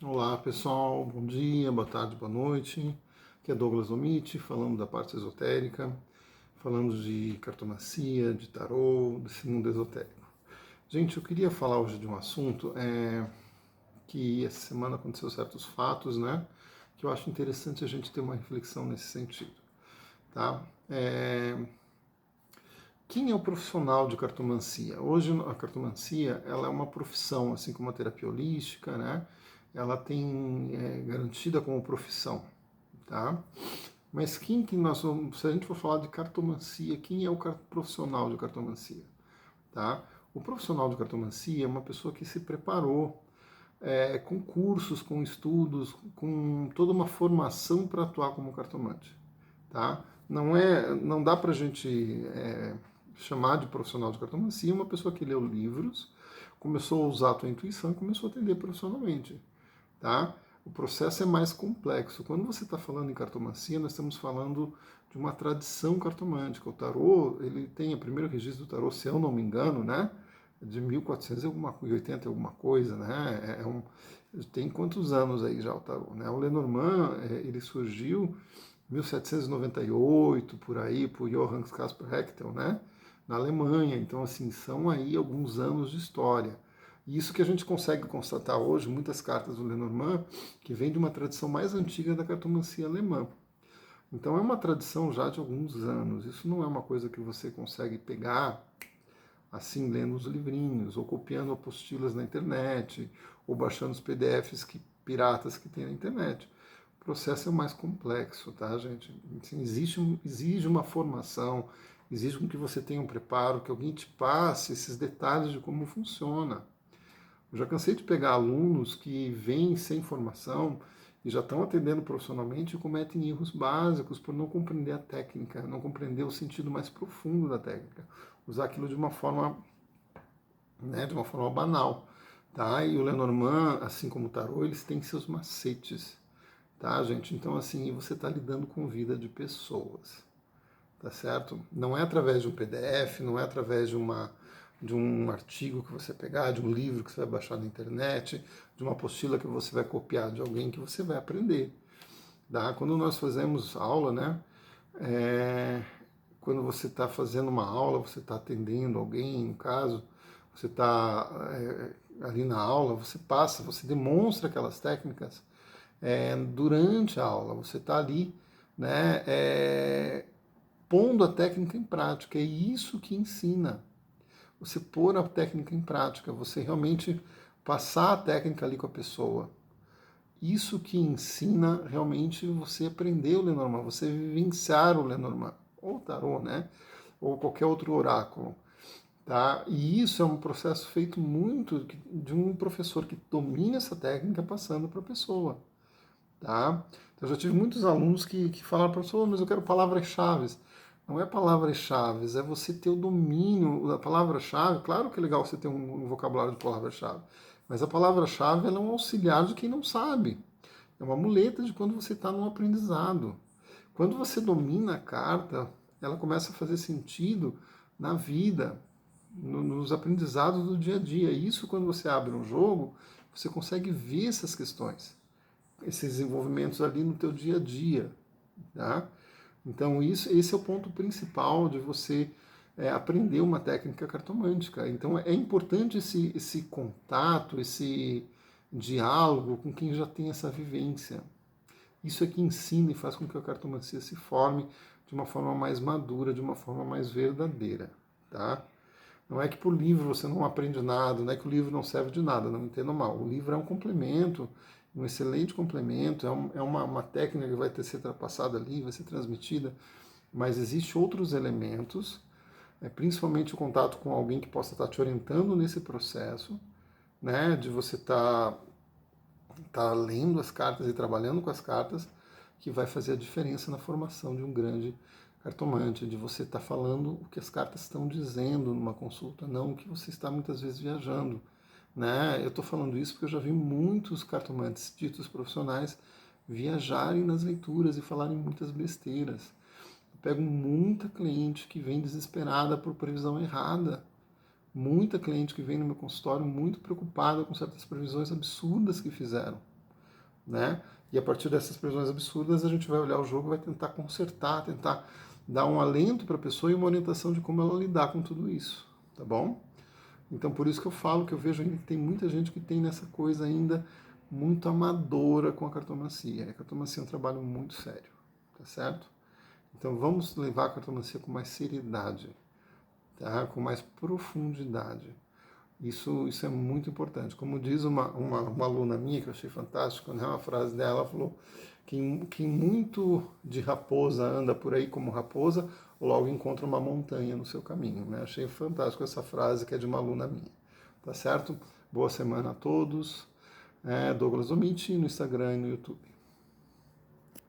Olá pessoal, bom dia, boa tarde, boa noite. Aqui é Douglas Omite, falando da parte esotérica, falando de cartomancia, de tarô, desse mundo esotérico. Gente, eu queria falar hoje de um assunto que essa semana aconteceu certos fatos, né? Que eu acho interessante a gente ter uma reflexão nesse sentido, tá? Quem é o profissional de cartomancia? Hoje a cartomancia ela é uma profissão, assim como a terapia holística, né? Ela tem garantida como profissão, tá? Mas quem que nós vamos, se a gente for falar de cartomancia, quem é o profissional de cartomancia, tá? O profissional de cartomancia é uma pessoa que se preparou com cursos, com estudos, com toda uma formação para atuar como cartomante, tá? Não dá para a gente chamar de profissional de cartomancia uma pessoa que leu livros, começou a usar a tua intuição e começou a atender profissionalmente, tá? O processo é mais complexo. Quando você está falando em cartomancia, nós estamos falando de uma tradição cartomântica. O tarô, ele tem o primeiro registro do tarô, se eu não me engano, né? De 1480 alguma coisa, né? Tem quantos anos aí já o tarô, né? O Lenormand, ele surgiu em 1798, por aí, por Johann Caspar Hechtel, né? Na Alemanha. Então, assim, são aí alguns anos de história. E isso que a gente consegue constatar hoje, muitas cartas do Lenormand, que vem de uma tradição mais antiga da cartomancia alemã. Então é uma tradição já de alguns anos. Isso não é uma coisa que você consegue pegar assim lendo os livrinhos, ou copiando apostilas na internet, ou baixando os PDFs piratas que tem na internet. O processo é mais complexo, tá, gente? Assim, exige uma formação, exige que você tenha um preparo, que alguém te passe esses detalhes de como funciona. Eu já cansei de pegar alunos que vêm sem formação e já estão atendendo profissionalmente e cometem erros básicos por não compreender a técnica, não compreender o sentido mais profundo da técnica, usar aquilo de uma forma, né, de uma forma banal, tá? E o Lenormand, assim como o tarô, eles têm seus macetes, tá, gente? Então, assim, você está lidando com vida de pessoas, tá certo? Não é através de um PDF, não é através de um artigo que você pegar, de um livro que você vai baixar na internet, de uma apostila que você vai copiar de alguém que você vai aprender. Tá? Quando nós fazemos aula, né? É, quando você está fazendo uma aula, você está atendendo alguém, no caso, você está ali na aula, você passa, você demonstra aquelas técnicas durante a aula, você está ali, né? Pondo a técnica em prática. É isso que ensina. Você pôr a técnica em prática, você realmente passar a técnica ali com a pessoa. Isso que ensina realmente você aprender o Lenormand, você vivenciar o Lenormand, ou o tarô, né? Ou qualquer outro oráculo. Tá? E isso é um processo feito muito de um professor que domina essa técnica passando para a pessoa. Tá? Então, eu já tive muitos alunos que falaram, professor, mas eu quero palavras-chave. Não é palavras-chave, é você ter o domínio da palavra-chave. Claro que é legal você ter um vocabulário de palavra-chave, mas a palavra-chave é um auxiliar de quem não sabe. É uma muleta de quando você está no aprendizado. Quando você domina a carta, ela começa a fazer sentido na vida, nos aprendizados do dia a dia. E isso, quando você abre um jogo, você consegue ver essas questões, esses desenvolvimentos ali no teu dia a dia, tá? Então esse é o ponto principal de você aprender uma técnica cartomântica. Então é importante esse contato, esse diálogo com quem já tem essa vivência. Isso é que ensina e faz com que a cartomancia se forme de uma forma mais madura, de uma forma mais verdadeira, tá? Não é que por livro você não aprende nada, não é que o livro não serve de nada, não entenda mal. O livro é um complemento, um excelente complemento, é uma técnica que vai ter ser passada ali, vai ser transmitida, mas existem outros elementos, principalmente o contato com alguém que possa estar te orientando nesse processo, né, de você estar lendo as cartas e trabalhando com as cartas, que vai fazer a diferença na formação de um grande cartomante, de você estar falando o que as cartas estão dizendo numa consulta, não o que você está muitas vezes viajando. Né? Eu estou falando isso porque eu já vi muitos cartomantes ditos profissionais viajarem nas leituras e falarem muitas besteiras. Eu pego muita cliente que vem desesperada por previsão errada. Muita cliente que vem no meu consultório muito preocupada com certas previsões absurdas que fizeram. né? E a partir dessas previsões absurdas, a gente vai olhar o jogo, vai tentar consertar, tentar dar um alento para a pessoa e uma orientação de como ela lidar com tudo isso, tá bom? Então, por isso que eu falo que eu vejo ainda que tem muita gente que tem nessa coisa ainda muito amadora com a cartomancia. A cartomancia é um trabalho muito sério, tá certo? Então, vamos levar a cartomancia com mais seriedade, tá? Com mais profundidade. Isso é muito importante. Como diz uma aluna minha, que eu achei fantástico, né? Uma frase dela, ela falou: quem muito de raposa anda por aí como raposa, logo encontra uma montanha no seu caminho. Né? Achei fantástico essa frase, que é de uma aluna minha. Tá certo? Boa semana a todos. Douglas Omiti no Instagram e no YouTube.